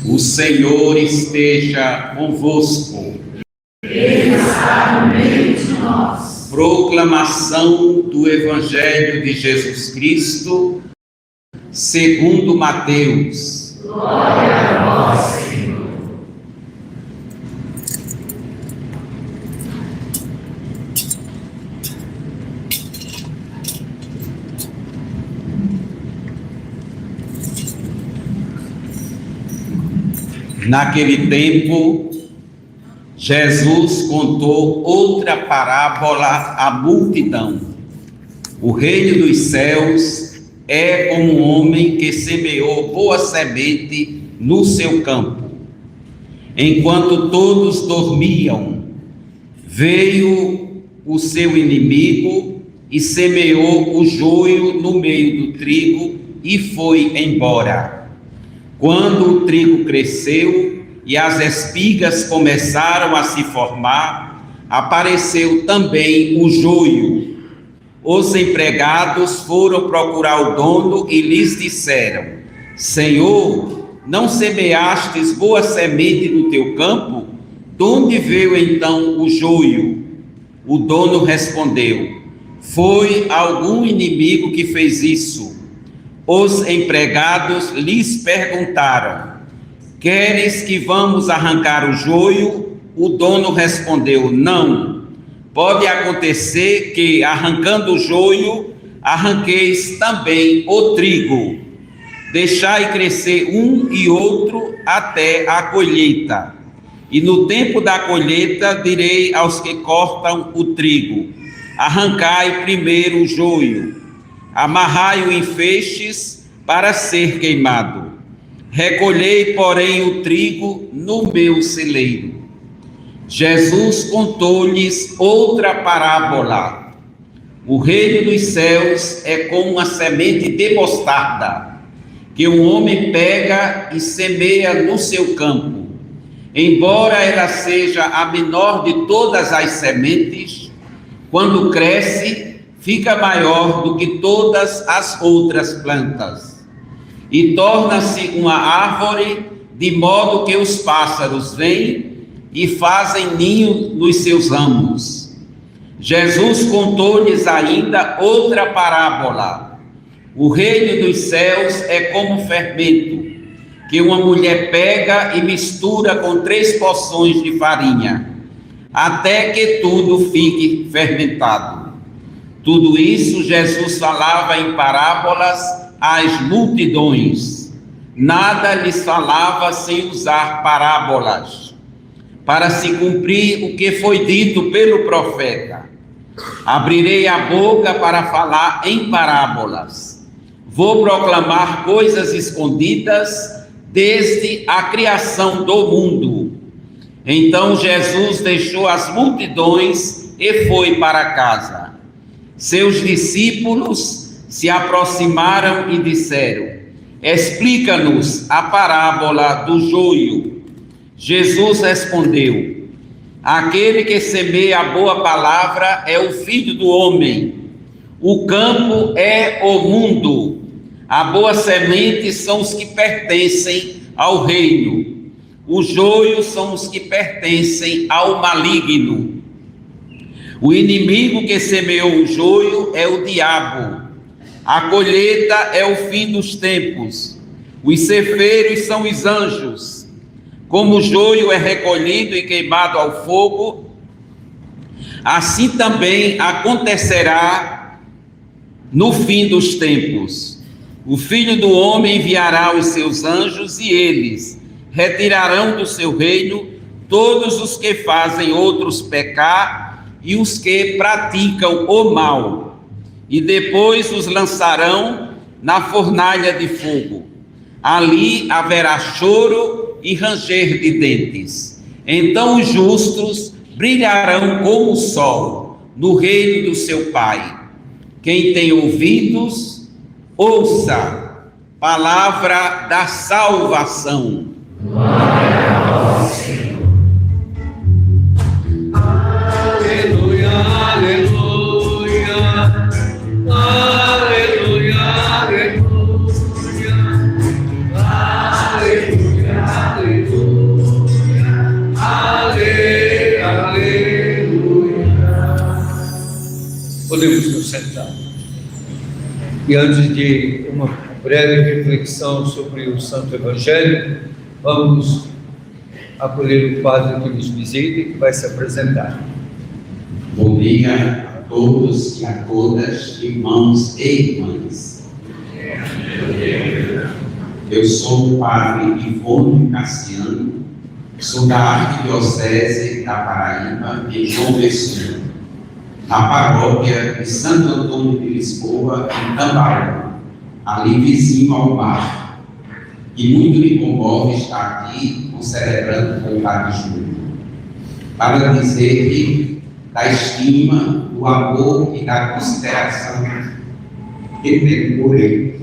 O Senhor esteja convosco. Ele está no meio de nós. Proclamação do Evangelho de Jesus Cristo, segundo Mateus. Glória a vós, Senhor. Naquele tempo, Jesus contou outra parábola à multidão. O reino dos céus é como um homem que semeou boa semente no seu campo. Enquanto todos dormiam, veio o seu inimigo e semeou o joio no meio do trigo e foi embora. Quando o trigo cresceu e as espigas começaram a se formar, apareceu também o joio. Os empregados foram procurar o dono e lhes disseram: Senhor, não semeastes boa semente no teu campo? De onde veio então o joio? O dono respondeu: Foi algum inimigo que fez isso. Os empregados lhes perguntaram: Queres que vamos arrancar o joio? O dono respondeu: Não. Pode acontecer que, arrancando o joio, arranqueis também o trigo. Deixai crescer um e outro até a colheita. E no tempo da colheita direi aos que cortam o trigo: Arrancai primeiro o joio, amarrai-o em feixes para ser queimado. Recolhei, porém, o trigo no meu celeiro. Jesus contou-lhes outra parábola. O reino dos céus é como uma semente de mostarda, que um homem pega e semeia no seu campo. Embora ela seja a menor de todas as sementes, quando cresce, fica maior do que todas as outras plantas e torna-se uma árvore, de modo que os pássaros vêm e fazem ninho nos seus ramos. Jesus contou-lhes ainda outra parábola. O reino dos céus é como fermento, que uma mulher pega e mistura com 3 porções de farinha, até que tudo fique fermentado. Tudo isso Jesus falava em parábolas às multidões. Nada lhes falava sem usar parábolas, para se cumprir o que foi dito pelo profeta: Abrirei a boca para falar em parábolas. Vou proclamar coisas escondidas desde a criação do mundo. Então Jesus deixou as multidões e foi para casa. Seus discípulos se aproximaram e disseram: Explica-nos a parábola do joio. Jesus respondeu: Aquele que semeia a boa palavra é o Filho do Homem. O campo é o mundo. A boa semente são os que pertencem ao reino. O joio são os que pertencem ao maligno. O inimigo que semeou o joio é o diabo. A colheita é o fim dos tempos. Os ceifeiros são os anjos. Como o joio é recolhido e queimado ao fogo, assim também acontecerá no fim dos tempos. O Filho do Homem enviará os seus anjos e eles retirarão do seu reino todos os que fazem outros pecar e os que praticam o mal, e depois os lançarão na fornalha de fogo. Ali haverá choro e ranger de dentes. Então os justos brilharão como o sol no reino do seu Pai. Quem tem ouvidos, ouça. Palavra da salvação. Glória a vós, Senhor. Aleluia, aleluia, aleluia. sentar. E antes de uma breve reflexão sobre o Santo Evangelho, vamos acolher o Padre que nos visita e que vai se apresentar. Bom dia a todos e a todas, irmãos e irmãs. Eu sou o Padre Ivônio Cassiano, sou da Arquidiocese da Paraíba, em João Pessoa, na paróquia de Santo Antônio de Lisboa, em Tambaú, ali vizinho ao mar. E muito me comove estar aqui celebrando com o Padre Júlio, para dizer da estima, do amor e da consideração que tenho por ele.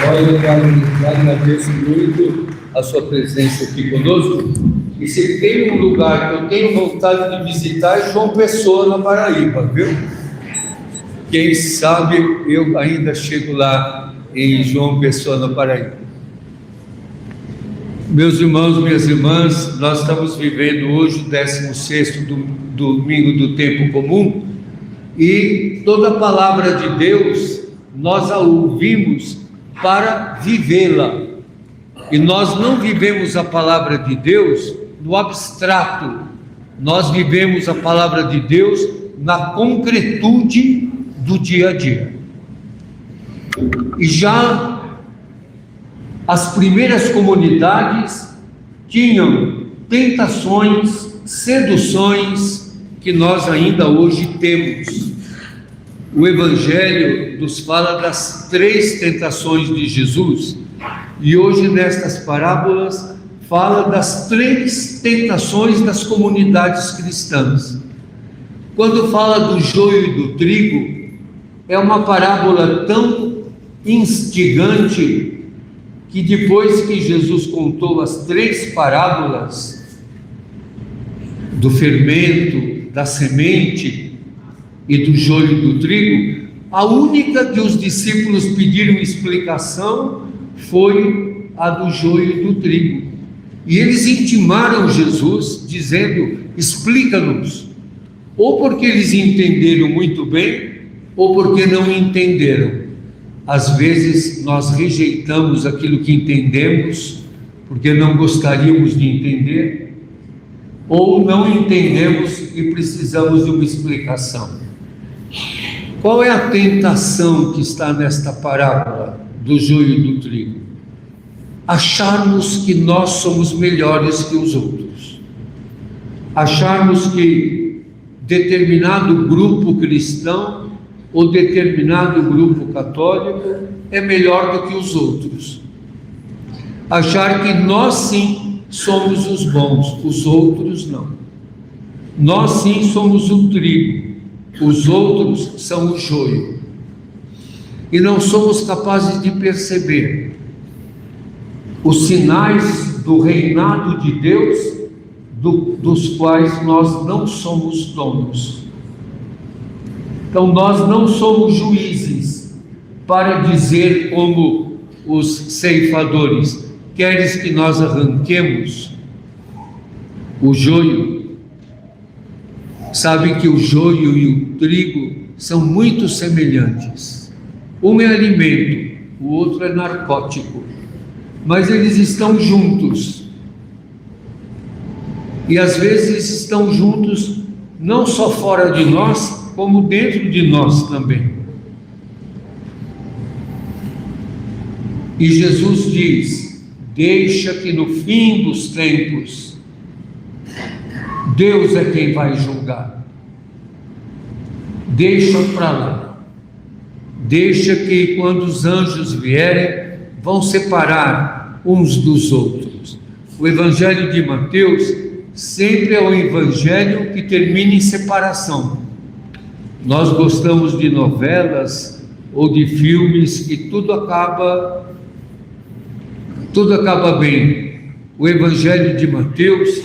Nós agradeço muito a sua presença aqui conosco. E se tem um lugar que eu tenho vontade de visitar, é João Pessoa, na Paraíba, viu? Quem sabe eu ainda chego lá em João Pessoa, na Paraíba. Meus irmãos, minhas irmãs, nós estamos vivendo hoje o 16º domingo do tempo comum, e toda a palavra de Deus nós a ouvimos para vivê-la. E nós não vivemos a palavra de Deus no abstrato, nós vivemos a palavra de Deus na concretude do dia a dia. E já as primeiras comunidades tinham tentações, seduções que nós ainda hoje temos. O Evangelho nos fala das 3 tentações de Jesus, e hoje nestas parábolas fala das 3 tentações das comunidades cristãs. Quando fala do joio e do trigo, é uma parábola tão instigante que depois que Jesus contou as 3 parábolas do fermento, da semente e do joio e do trigo, a única que os discípulos pediram explicação foi a do joio e do trigo. E eles intimaram Jesus, dizendo: explica-nos. Ou porque eles entenderam muito bem, ou porque não entenderam. Às vezes nós rejeitamos aquilo que entendemos, porque não gostaríamos de entender, ou não entendemos e precisamos de uma explicação. Qual é a tentação que está nesta parábola do joio e do trigo? Acharmos que nós somos melhores que os outros, acharmos que determinado grupo cristão ou determinado grupo católico é melhor do que os outros, achar que nós sim somos os bons, os outros não. Nós sim somos o trigo, os outros são o joio. E não somos capazes de perceber os sinais do reinado de Deus, dos quais nós não somos donos. Então nós não somos juízes para dizer, como os ceifadores: queres que nós arranquemos o joio? Sabem que o joio e o trigo são muito semelhantes. Um é alimento, o outro é narcótico, mas eles estão juntos. E às vezes estão juntos não só fora de nós, como dentro de nós também. E Jesus diz: deixa que no fim dos tempos Deus é quem vai julgar. Deixa para lá. Deixa que quando os anjos vierem, vão separar uns dos outros. O Evangelho de Mateus sempre é um evangelho que termina em separação. Nós gostamos de novelas ou de filmes que tudo acaba bem. O Evangelho de Mateus,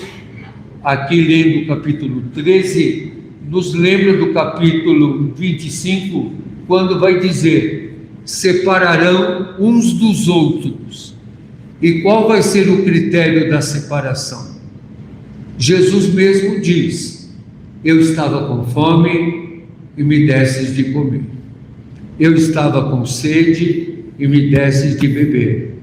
aqui lendo o capítulo 13, nos lembra do capítulo 25, quando vai dizer: separarão uns dos outros. E qual vai ser o critério da separação? Jesus mesmo diz: eu estava com fome e me desses de comer. Eu estava com sede e me desses de beber.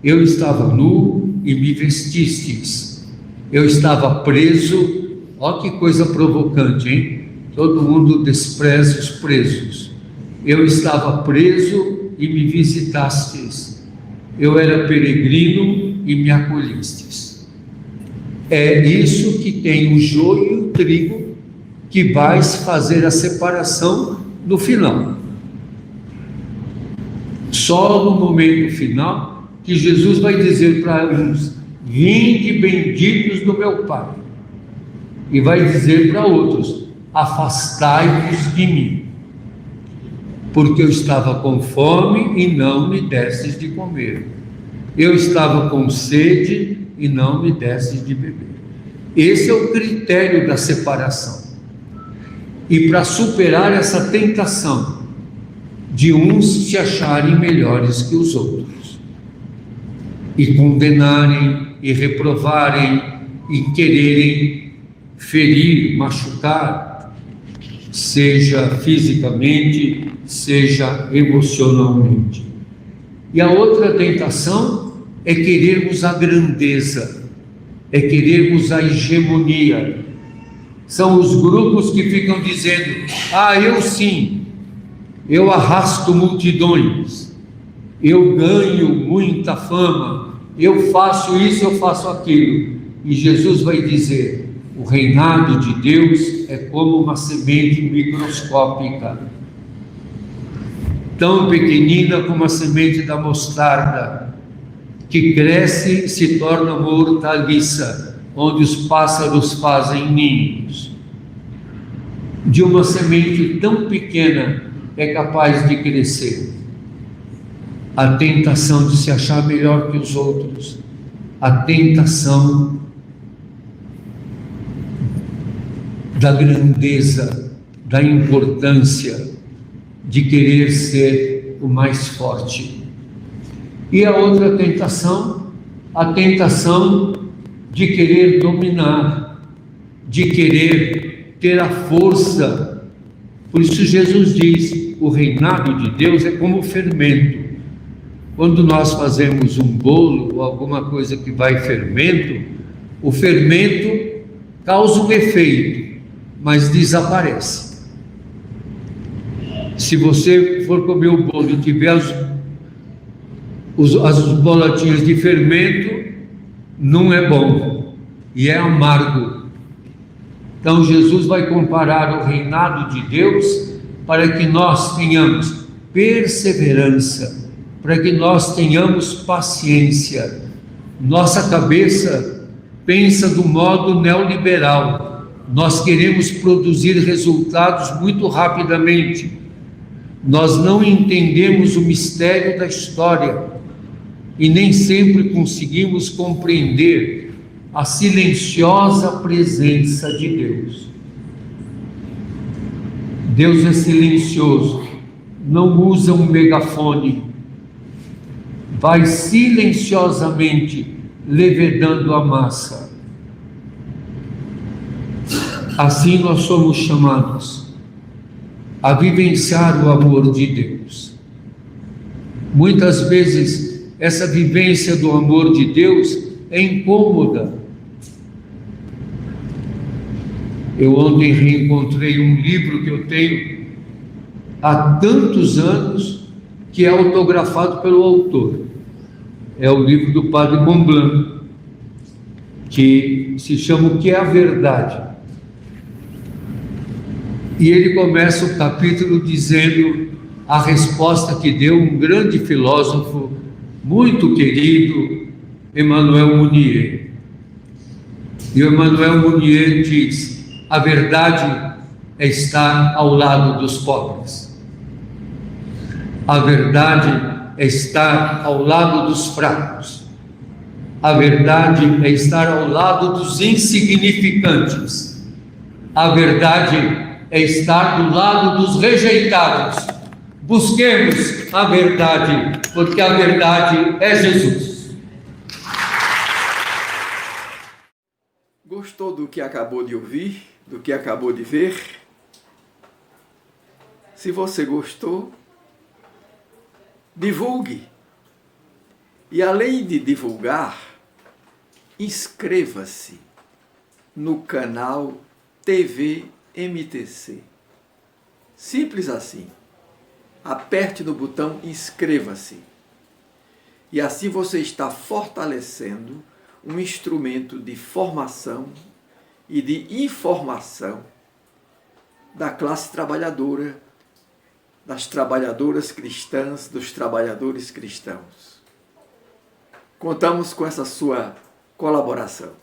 Eu estava nu e me vestistes. Eu estava preso. Olha que coisa provocante, hein? Todo mundo despreza os presos. Eu estava preso e me visitastes. Eu era peregrino e me acolhistes. É isso que tem o joio e o trigo, que vai fazer a separação no final. Só no momento final que Jesus vai dizer para uns: vinde benditos do meu Pai. E vai dizer para outros: afastai-vos de mim, porque eu estava com fome e não me destes de comer. Eu estava com sede e não me destes de beber. Esse é o critério da separação. E para superar essa tentação de uns se acharem melhores que os outros, e condenarem, e reprovarem, e quererem ferir, machucar, seja fisicamente, seja emocionalmente. E a outra tentação é querermos a grandeza, é querermos a hegemonia. São os grupos que ficam dizendo: eu sim, eu arrasto multidões, eu ganho muita fama, eu faço isso, eu faço aquilo. E Jesus vai dizer: o reinado de Deus é como uma semente microscópica, tão pequenina como a semente da mostarda, que cresce e se torna uma hortaliça, onde os pássaros fazem ninhos. De uma semente tão pequena é capaz de crescer a tentação de se achar melhor que os outros, a tentação da grandeza, da importância, de querer ser o mais forte. E a outra tentação, a tentação de querer dominar, de querer ter a força. Por isso Jesus diz: o reinado de Deus é como fermento. Quando nós fazemos um bolo ou alguma coisa que vai fermento, o fermento causa um efeito, mas desaparece. Se você for comer o bolo e tiver as bolotinhas de fermento, não é bom e é amargo. Então Jesus vai comparar o reinado de Deus para que nós tenhamos perseverança, para que nós tenhamos paciência. Nossa cabeça pensa do modo neoliberal. Nós queremos produzir resultados muito rapidamente. Nós não entendemos o mistério da história e nem sempre conseguimos compreender a silenciosa presença de Deus. Deus é silencioso, não usa um megafone, vai silenciosamente levedando a massa. Assim nós somos chamados a vivenciar o amor de Deus. Muitas vezes essa vivência do amor de Deus é incômoda. Eu ontem reencontrei um livro que eu tenho há tantos anos, que é autografado pelo autor. É o livro do Padre Comblan, que se chama O que é a Verdade. E ele começa o capítulo dizendo a resposta que deu um grande filósofo, muito querido, Emmanuel Mounier. E o Emmanuel Mounier diz: a verdade é estar ao lado dos pobres. A verdade é estar ao lado dos fracos. A verdade é estar ao lado dos insignificantes. A verdade é estar do lado dos rejeitados. Busquemos a verdade, porque a verdade é Jesus. Gostou do que acabou de ouvir, do que acabou de ver? Se você gostou, divulgue. E além de divulgar, inscreva-se no canal TV MTC. Simples assim. Aperte no botão inscreva-se. E assim você está fortalecendo um instrumento de formação e de informação da classe trabalhadora, das trabalhadoras cristãs, dos trabalhadores cristãos. Contamos com essa sua colaboração.